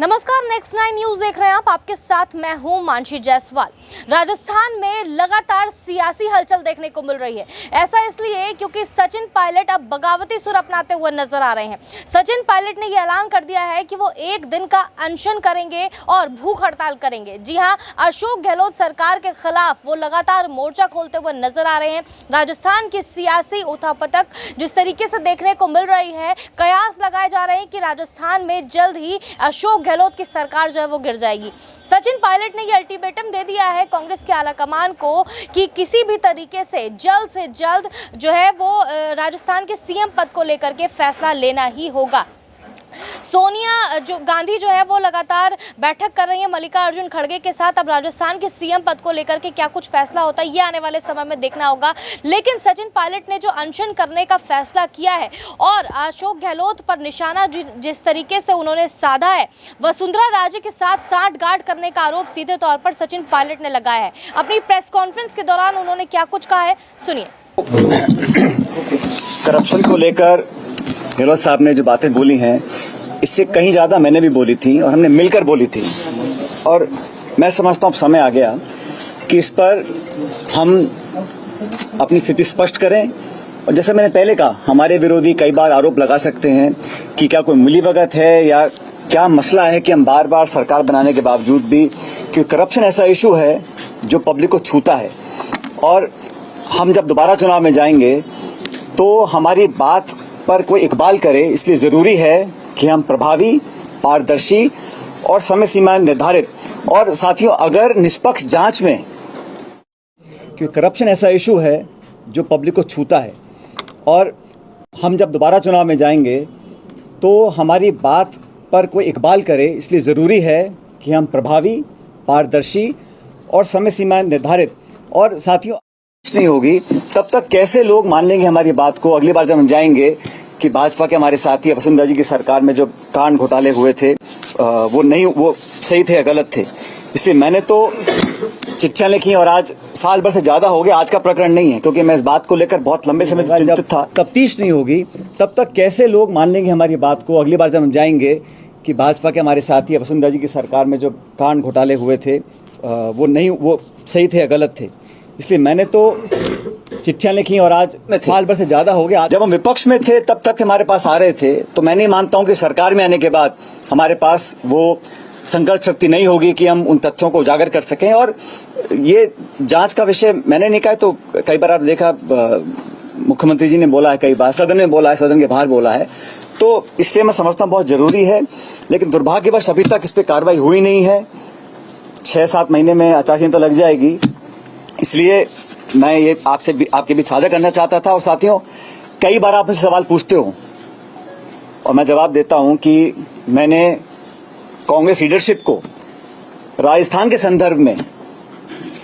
नमस्कार, next 9 news देख रहे हैं आप। आपके साथ मैं हूं मानसी जायसवाल। राजस्थान में लगातार सियासी हलचल देखने को मिल रही है। ऐसा इसलिए क्योंकि सचिन पायलट अब बगावती सुर अपनाते हुए नजर आ रहे हैं। सचिन पायलट ने यह ऐलान कर दिया है कि वो एक दिन का अनशन करेंगे और भूख हड़ताल करेंगे। जी हां, अशोक गहलोत सरकार के खिलाफ वो लगातार मोर्चा खोलते हुए नजर आ रहे हैं। राजस्थान की सियासी उठापटक जिस तरीके से देखने को मिल रही है, कयास लगाए जा रहे हैं कि राजस्थान में जल्द ही अशोक गहलोत की सरकार जो है वो गिर जाएगी। सचिन पायलट ने ये अल्टीमेटम दे दिया है कांग्रेस के आलाकमान को कि किसी भी तरीके से जल्द जो है वो राजस्थान के सीएम पद को लेकर के फैसला लेना ही होगा। सोनिया गांधी जो है वो लगातार बैठक कर रही है मल्लिकार्जुन खड़गे के साथ। अब राजस्थान के सीएम पद को लेकर के क्या कुछ फैसला होता है ये आने वाले समय में देखना होगा। लेकिन सचिन पायलट ने जो अनशन करने का फैसला किया है और अशोक गहलोत पर निशाना जिस तरीके से उन्होंने साधा है, वसुंधरा राजे के साथ सांठगांठ करने का आरोप सीधे तौर पर सचिन पायलट ने लगाया है। अपनी प्रेस कॉन्फ्रेंस के दौरान उन्होंने क्या कुछ कहा है, सुनिए। करप्शन को लेकर गहलोत साहब ने जो बातें बोली हैं, इससे कहीं ज्यादा मैंने भी बोली थी और हमने मिलकर बोली थी। और मैं समझता हूं अब समय आ गया कि इस पर हम अपनी स्थिति स्पष्ट करें। और जैसे मैंने पहले कहा, हमारे विरोधी कई बार आरोप लगा सकते हैं कि क्या कोई मिलीभगत है या क्या मसला है कि हम बार बार सरकार बनाने के बावजूद भी, क्योंकि करप्शन ऐसा इशू है जो पब्लिक को छूता है। और हम जब दोबारा चुनाव में जाएंगे तो हमारी बात पर कोई इकबाल करे, इसलिए जरूरी है कि हम प्रभावी, पारदर्शी और समय सीमा निर्धारित, और साथियों अगर निष्पक्ष जांच में, क्योंकि करप्शन ऐसा इशू है जो पब्लिक को छूता है, और हम जब दोबारा चुनाव में जाएंगे तो हमारी बात पर कोई इकबाल करे, इसलिए ज़रूरी है कि हम प्रभावी, पारदर्शी और समय सीमा निर्धारित, और साथियों नहीं होगी तब तक कैसे लोग मान लेंगे हमारी बात को। अगली बार जब हम जाएंगे कि भाजपा के हमारे साथी वसुंधरा जी की सरकार में जो कांड घोटाले हुए थे वो सही थे या गलत थे। इसलिए मैंने तो चिट्ठियां लिखी और आज साल भर से ज्यादा हो गया। आज का प्रकरण नहीं है, क्योंकि मैं इस बात को लेकर बहुत लंबे समय से चिंतित था। तफ्तीश नहीं होगी तब तक कैसे लोग मान लेंगे हमारी बात को। अगली बार जब हम जाएंगे कि भाजपा के हमारे साथी वसुंधरा जी की सरकार में जो कांड घोटाले हुए थे वो सही थे या गलत थे। इसलिए मैंने तो चिट्ठियां लिखी और आज साल भर से ज्यादा हो गया। जब हम विपक्ष में थे तब तक हमारे पास आ रहे थे, तो मैं नहीं मानता हूं कि सरकार में आने के बाद हमारे पास वो संकल्प शक्ति नहीं होगी कि हम उन तथ्यों को उजागर कर सकें। और ये जांच का विषय मैंने नहीं कहा, तो कई बार आप देखा मुख्यमंत्री जी ने बोला है, कई बार सदन में बोला है, सदन के बाहर बोला है, तो इसलिए मैं समझता हूं बहुत जरूरी है। लेकिन दुर्भाग्यवश अभी तक इस पर कार्रवाई हुई नहीं है। 6-7 महीने में आचार संहिता लग जाएगी, इसलिए मैं ये आपसे आपके बीच साझा करना चाहता था। और साथियों, कई बार आप मुझसे सवाल पूछते हो और मैं जवाब देता हूं कि मैंने कांग्रेस लीडरशिप को राजस्थान के संदर्भ में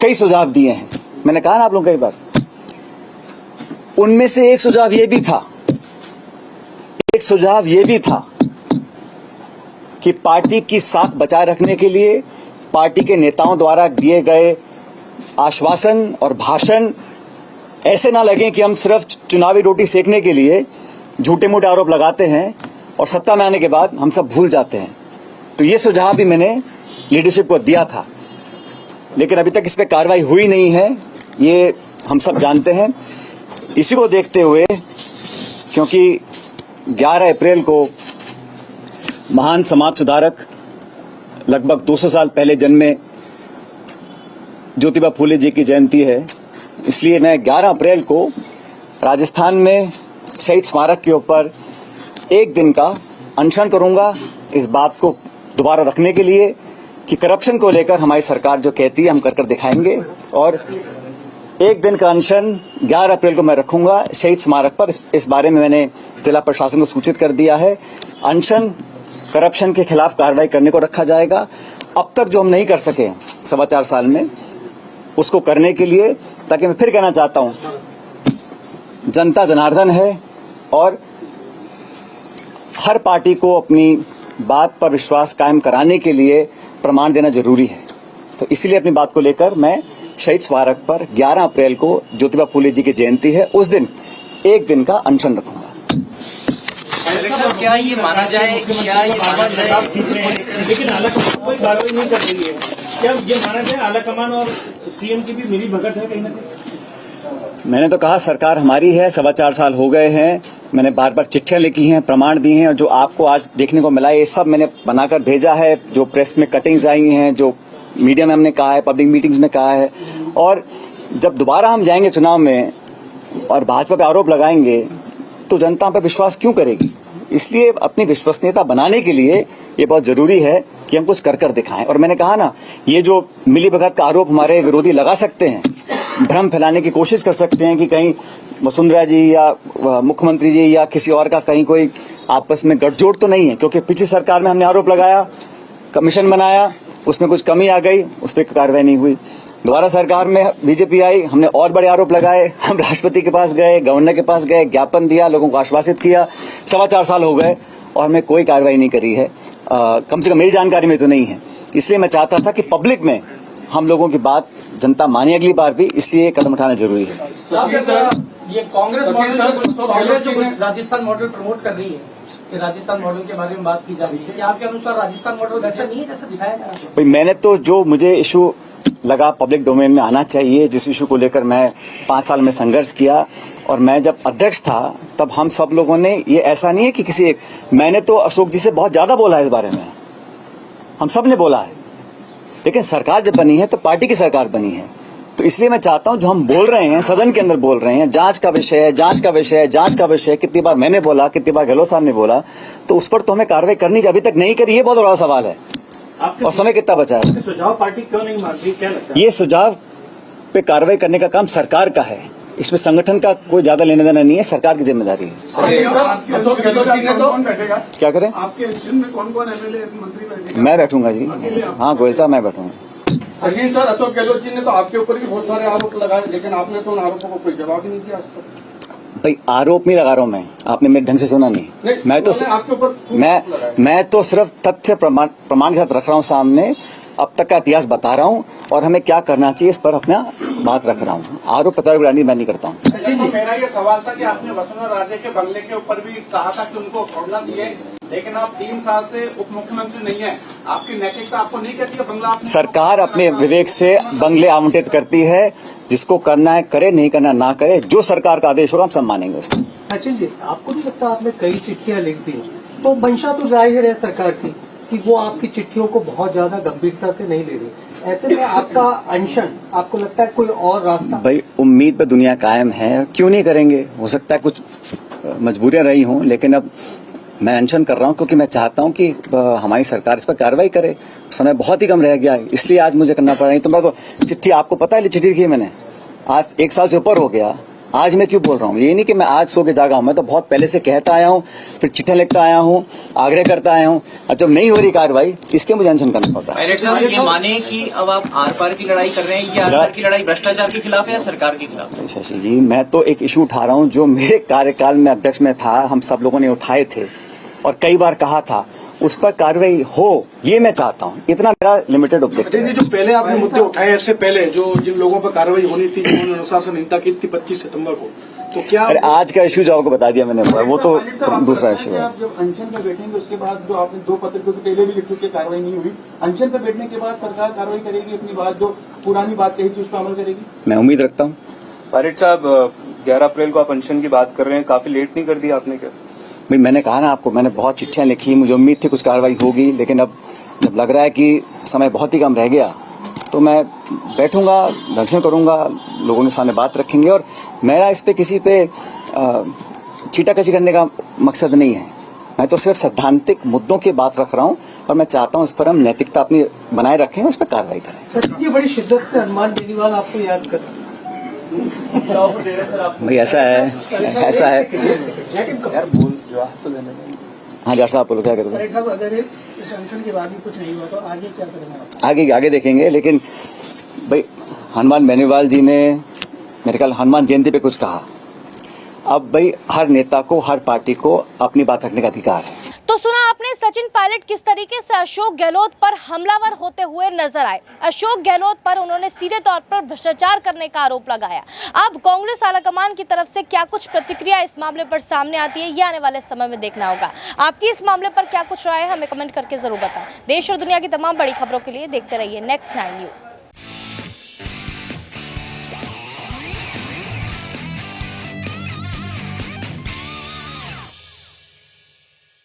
कई सुझाव दिए हैं। मैंने कहा ना आप लोग कई बार, उनमें से एक सुझाव ये भी था कि पार्टी की साख बचाए रखने के लिए पार्टी के नेताओं द्वारा दिए गए आश्वासन और भाषण ऐसे ना लगे कि हम सिर्फ चुनावी रोटी सेकने के लिए झूठे मूठे आरोप लगाते हैं और सत्ता में आने के बाद हम सब भूल जाते हैं। तो ये सुझाव भी मैंने लीडरशिप को दिया था, लेकिन अभी तक इस पर कार्रवाई हुई नहीं है, ये हम सब जानते हैं। इसी को देखते हुए, क्योंकि 11 अप्रैल को महान समाज सुधारक, लगभग 200 साल पहले जन्मे ज्योतिबा फूले जी की जयंती है, इसलिए मैं 11 अप्रैल को राजस्थान में शहीद स्मारक के ऊपर एक दिन का अनशन करूंगा, इस बात को दोबारा रखने के लिए कि करप्शन को लेकर हमारी सरकार जो कहती है हम कर दिखाएंगे। और एक दिन का अनशन 11 अप्रैल को मैं रखूंगा शहीद स्मारक पर। इस बारे में मैंने जिला प्रशासन को सूचित कर दिया है। अनशन करप्शन के खिलाफ कार्रवाई करने को रखा जाएगा। अब तक जो हम नहीं कर सके 4.25 साल में, उसको करने के लिए, ताकि मैं फिर कहना चाहता हूं, जनता जनार्दन है और हर पार्टी को अपनी बात पर विश्वास कायम कराने के लिए प्रमाण देना जरूरी है। तो इसलिए अपनी बात को लेकर मैं शहीद स्मारक पर 11 अप्रैल को ज्योतिबा फूले जी की जयंती है, उस दिन एक दिन का अनशन रखूंगा। क्या ये माना जाए, क्या ये माना जाए, लेकिन आला कमान कोई कार्रवाई नहीं कर रही है, क्या ये माना जाए आला कमान और सीएम की भी मिली भगत है कहीं ना कहीं? मैंने तो कहा सरकार हमारी है, 4.25 साल हो गए हैं, मैंने बार बार चिट्ठियां लिखी हैं, प्रमाण दिए हैं, और जो आपको आज देखने को मिला है ये सब मैंने बनाकर भेजा है। जो प्रेस में कटिंग्स आई हैं, जो मीडिया में हमने कहा है, पब्लिक मीटिंग्स में कहा है, और जब दोबारा हम जाएंगे चुनाव में और भाजपा पे आरोप लगाएंगे तो जनता पे विश्वास क्यों करेगी? इसलिए अपनी विश्वसनीयता बनाने के लिए ये बहुत जरूरी है कि हम कुछ कर दिखाएं। और मैंने कहा ना, ये जो मिलीभगत का आरोप हमारे विरोधी लगा सकते हैं, भ्रम फैलाने की कोशिश कर सकते हैं कि कहीं वसुंधरा जी या मुख्यमंत्री जी या किसी और का कहीं कोई आपस में गठजोड़ तो नहीं है, क्योंकि पिछली सरकार में हमने आरोप लगाया, कमीशन बनाया, उसमें कुछ कमी आ गई, उस पर कार्रवाई नहीं हुई। दोबारा सरकार में बीजेपी आई, हमने और बड़े आरोप लगाए, हम राष्ट्रपति के पास गए, गवर्नर के पास गए, ज्ञापन दिया, लोगों को आश्वासित किया, 4.25 साल हो गए और हमने कोई कार्रवाई नहीं करी है। कम से कम मेरी जानकारी में तो नहीं है। इसलिए मैं चाहता था कि पब्लिक में हम लोगों की बात जनता माने अगली बार भी, इसलिए कदम उठाना जरूरी है। ये Congress model Rajasthan model promote कर रही है कि राजस्थान मॉडल के बारे में बात की जा रही है, क्या आपके अनुसार राजस्थान मॉडल वैसा नहीं है जैसा दिखाया जा रहा है? भाई मैंने तो जो मुझे इशू लगा पब्लिक डोमेन में आना चाहिए, जिस इशू को लेकर मैं 5 साल में संघर्ष किया, और मैं जब अध्यक्ष था तब हम सब लोगों ने, ये ऐसा नहीं है कि किसी एक, मैंने तो अशोक जी से बहुत ज्यादा बोला है इस बारे में, हम सब ने बोला है, लेकिन सरकार जब बनी है तो पार्टी की सरकार बनी है। तो इसलिए मैं चाहता हूं जो हम बोल रहे हैं, सदन के अंदर बोल रहे हैं, जांच का विषय है, जांच का विषय है, जांच का विषय है, कितनी बार मैंने बोला, कितनी बार गहलोत साहब ने बोला, तो उस पर तो हमें कार्रवाई करनी चाहिए। अभी तक नहीं करी, ये बहुत बड़ा सवाल है, और समय कितना बचा है? सुझाव पार्टी क्यों नहीं मानती, क्या लगता है? ये सुझाव पे कार्रवाई करने का काम सरकार का है, इसमें संगठन का कोई ज्यादा लेना देना नहीं है, सरकार की जिम्मेदारी है। अशोक गहलोत जी ने तो क्या करें? आपके इलेक्शन में कौन एमएलए मंत्री बैठेगा? मैं बैठूंगा जी, हाँ गोयल साहब, मैं बैठूंगा। सचिन सर, अशोक गहलोत जी ने तो आपके ऊपर भी बहुत सारे आरोप लगाए, लेकिन आपने तो उन आरोपों को कोई जवाब ही नहीं दिया आज तक। भाई आरोप नहीं लगा रहा हूं मैं, आपने मेरे ढंग से सुना नहीं। मैं तो सिर्फ तथ्य प्रमाण के साथ रख रहा हूं सामने, अब तक का इतिहास बता रहा हूं, और हमें क्या करना चाहिए इस पर अपना बात रख रहा हूं। आरोप प्रत्यारोप मैं नहीं करता हूं। तो मेरा ये सवाल था कि आपने वसुंधरा राजे के बंगले के ऊपर भी कहा था कि उनको छोड़ना चाहिए, लेकिन आप 3 साल से उप मुख्यमंत्री नहीं है, आपकी नैतिकता आपको नहीं कहती है बंगला? सरकार अपने विवेक से बंगले आवंटित करती है, जिसको करना है करे, नहीं करना ना करे, जो सरकार का आदेश होगा हम सब मानेंगे उसको। सचिन जी, आपको नहीं लगता आपने कई चिट्ठियां लिख दी, तो मंशा तो जाहिर है सरकार की कि वो आपकी चिट्ठियों को बहुत ज्यादा गंभीरता से नहीं ले रही, ऐसे में आपका अनशन, आपको लगता है कोई और रास्ता? भाई उम्मीद पे दुनिया कायम है, क्यों नहीं करेंगे? हो सकता है कुछ मजबूरियां रही हों, लेकिन अब मैं अनशन कर रहा हूं क्योंकि मैं चाहता हूं कि हमारी सरकार इस पर कार्रवाई करे। समय बहुत ही कम रह गया है, इसलिए आज मुझे करना पड़ रहा है। तो मैं तो चिट्ठी, आपको पता है चिट्ठी लिखी है मैंने, आज 1 साल से ऊपर हो गया, आज मैं क्यों बोल रहा हूँ? ये नहीं कि मैं आज सो के जागा हूँ, मैं तो बहुत पहले से कहता आया हूँ, फिर चिट्ठियां लिखता आया हूँ, आग्रह करता आया हूँ, अब जब नहीं हो रही कार्रवाई इसके मुझे अनशन करना पड़ रहा है। पायलट साहब ये माने कि अब आप आर पार की लड़ाई कर रहे हैं, ये आर पार की लड़ाई भ्रष्टाचार के खिलाफ है या सरकार के खिलाफ? शशि जी, मैं तो एक इशू उठा रहा हूँ जो मेरे कार्यकाल में अध्यक्ष में था, हम सब लोगों ने उठाए थे और कई बार कहा था, उस पर कार्रवाई हो, ये मैं चाहता हूँ। इतना मेरा लिमिटेड ऑब्जेक्टिव है। जो पहले आपने मुद्दे उठाए, इससे पहले जो जिन लोगों पर कार्रवाई होनी थी, जिन्होंने अनुशासनहीनता की थी 25 सितंबर को, तो क्या? अरे आज का इशू जो आपको बता दिया मैंने, वो तो दूसरा इशू है। आप जब अनशन पर बैठेंगे उसके बाद, जो आपने 2 पत्र पहले भी लिख चुके, कार्रवाई नहीं हुई, अनशन पर बैठने के बाद सरकार कार्रवाई करेगी, अपनी बात जो पुरानी बात कही थी उस पर अमल करेगी? मैं उम्मीद रखता हूँ। पायलट साहब, 11 अप्रैल को आप अनशन की बात कर रहे हैं, काफी लेट नहीं कर दिया आपने क्या? भाई मैंने कहा ना आपको, मैंने बहुत चिट्ठियां लिखी, मुझे उम्मीद थी कुछ कार्रवाई होगी, लेकिन अब जब लग रहा है कि समय बहुत ही कम रह गया तो मैं बैठूंगा, दर्शन करूंगा, लोगों के सामने बात रखेंगे। और मेरा इस पे किसी पे छीटाकशी करने का मकसद नहीं है, मैं तो सिर्फ सैद्धांतिक मुद्दों की बात रख रहा हूं, और मैं चाहता हूं इस पर हम नैतिकता अपनी बनाए रखें, उस पर कार्रवाई करें। सचिन जी, बड़ी शिद्दत से हनुमान बेनीवाल आपको याद कर रहे हैं। भाई ऐसा है यार बोल, जवाब तो देना है। हाँ जट साहब बोलो, क्या करोगे? साहब, अगर इस अनशन के बाद भी कुछ नहीं हुआ तो आगे क्या करेंगे? आगे देखेंगे, लेकिन भाई हनुमान बेनीवाल जी ने मेरे ख्याल हनुमान जयंती पे कुछ कहा। अब भाई हर नेता को, हर पार्टी को अपनी बात रखने का अधिकार है। तो तो सुना आपने सचिन पायलट किस तरीके से अशोक गहलोत पर हमलावर होते हुए नजर आए। अशोक गहलोत पर उन्होंने सीधे तौर पर भ्रष्टाचार करने का आरोप लगाया। अब कांग्रेस आलाकमान की तरफ से क्या कुछ प्रतिक्रिया इस मामले पर सामने आती है, ये आने वाले समय में देखना होगा। आपकी इस मामले पर क्या कुछ राय है, हमें कमेंट करके जरूर बताएं। देश और दुनिया की तमाम बड़ी खबरों के लिए देखते रहिए नेक्स्ट 9 न्यूज।